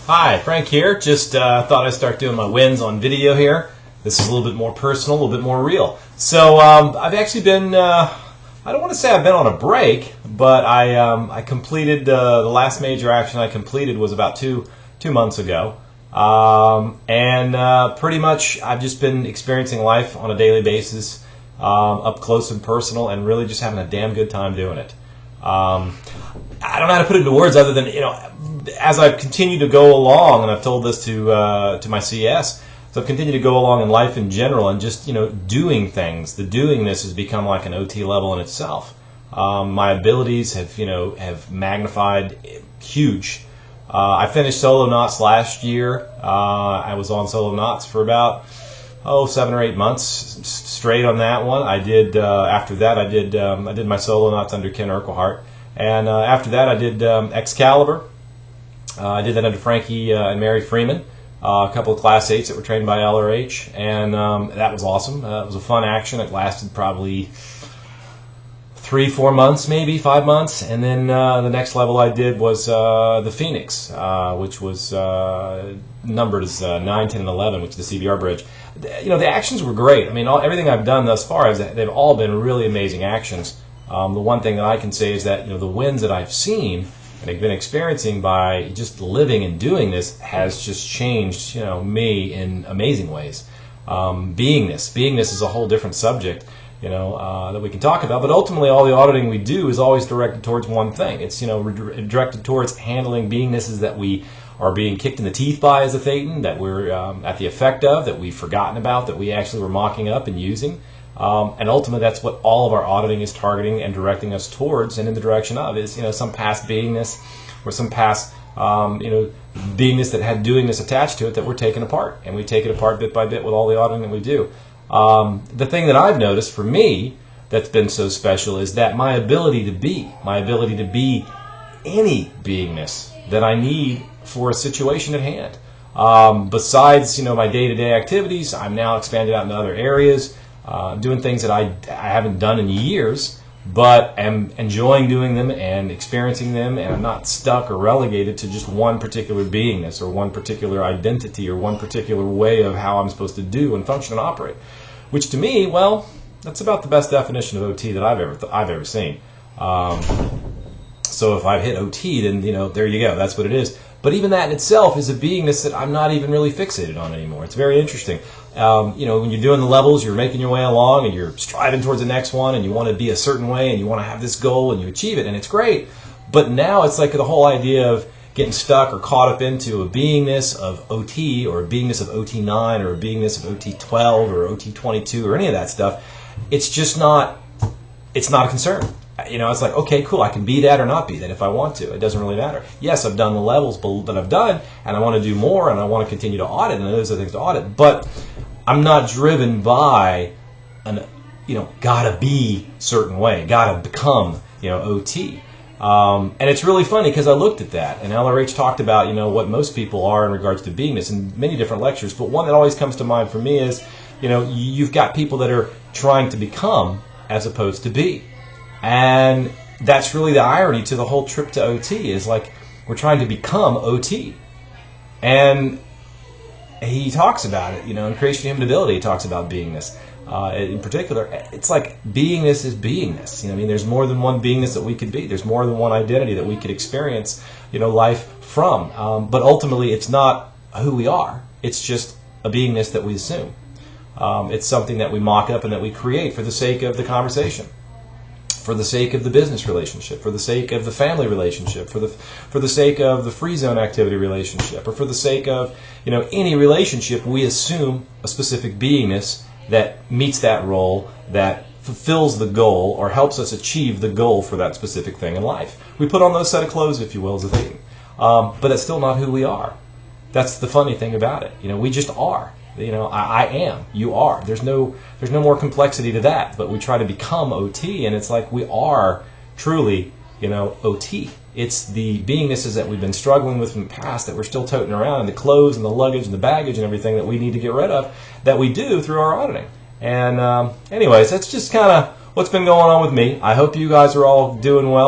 Hi, Frank here. Just thought I'd start doing my wins on video here. This is a little bit more personal, a little bit more real. So I've actually been, I don't want to say I've been on a break, but I completed, the last major action I completed was about two months ago. Pretty much I've just been experiencing life on a daily basis, up close and personal, and really just having a damn good time doing it. I don't know how to put it into words other than, as I've continued to go along, and I've told this to my CS, so I've continued to go along in life in general and just, doing things. The doingness has become like an OT level in itself. My abilities have magnified huge. I finished solo knots last year. I was on solo knots for about 7 or 8 months straight on that one. I did after that I did my solo knots under Ken Urquhart, and after that I did Excalibur. I did that under Frankie and Mary Freeman, a couple of Class 8s that were trained by LRH, and that was awesome. It was a fun action. It lasted probably 3-4 months, maybe 5 months, and then the next level I did was the Phoenix, which was numbered as 9, 10, and 11, which is the CBR bridge. The actions were great. I mean, everything I've done thus far they've all been really amazing actions. The one thing that I can say is that the wins that I've seen and I've been experiencing by just living and doing this has just changed me in amazing ways. Beingness is a whole different subject that we can talk about, but ultimately all the auditing we do is always directed towards one thing. It's directed towards handling beingnesses that we are being kicked in the teeth by as a Thetan, that we're at the effect of, that we've forgotten about, that we actually were mocking up and using. And ultimately that's what all of our auditing is targeting and directing us towards and in the direction of is some past beingness or some past beingness that had doingness attached to it that we're taking apart, and we take it apart bit by bit with all the auditing that we do. The thing that I've noticed for me that's been so special is that my ability to be any beingness that I need for a situation at hand. Besides my day-to-day activities, I'm now expanded out into other areas, doing things that I haven't done in years, but am enjoying doing them and experiencing them, and I'm not stuck or relegated to just one particular beingness or one particular identity or one particular way of how I'm supposed to do and function and operate. Which to me, well, that's about the best definition of OT that I've ever seen. So if I've hit OT, then there you go. That's what it is. But even that in itself is a beingness that I'm not even really fixated on anymore. It's very interesting. When you're doing the levels, you're making your way along and you're striving towards the next one, and you want to be a certain way and you want to have this goal and you achieve it, and it's great. But now it's like the whole idea of getting stuck or caught up into a beingness of OT or a beingness of OT9 or a beingness of OT12 or OT22 or any of that stuff. It's just not, it's not a concern. It's like, okay, cool, I can be that or not be that if I want to. It doesn't really matter. Yes, I've done the levels that I've done, and I want to do more, and I want to continue to audit, and those are things to audit. But I'm not driven by gotta be certain way, gotta become, OT. And it's really funny because I looked at that, and LRH talked about, what most people are in regards to beingness in many different lectures. But one that always comes to mind for me is, you've got people that are trying to become as opposed to be. And that's really the irony to the whole trip to OT is like we're trying to become OT. And he talks about it, in Creation of Human Ability, he talks about beingness. In particular, it's like beingness is beingness. There's more than one beingness that we could be. There's more than one identity that we could experience, life from. But ultimately, it's not who we are. It's just a beingness that we assume. It's something that we mock up and that we create for the sake of the conversation, for the sake of the business relationship, for the sake of the family relationship, for the sake of the FreeZone activity relationship, or for the sake of any relationship. We assume a specific beingness that meets that role, that fulfills the goal or helps us achieve the goal for that specific thing in life. We put on those set of clothes, if you will, as a thing, but that's still not who we are. That's the funny thing about it. We just are. I am, you are. There's no more complexity to that, but we try to become OT, and it's like we are truly, OT. It's the beingnesses that we've been struggling with in the past that we're still toting around, and the clothes and the luggage and the baggage and everything that we need to get rid of that we do through our auditing. And anyways, that's just kind of what's been going on with me. I hope you guys are all doing well.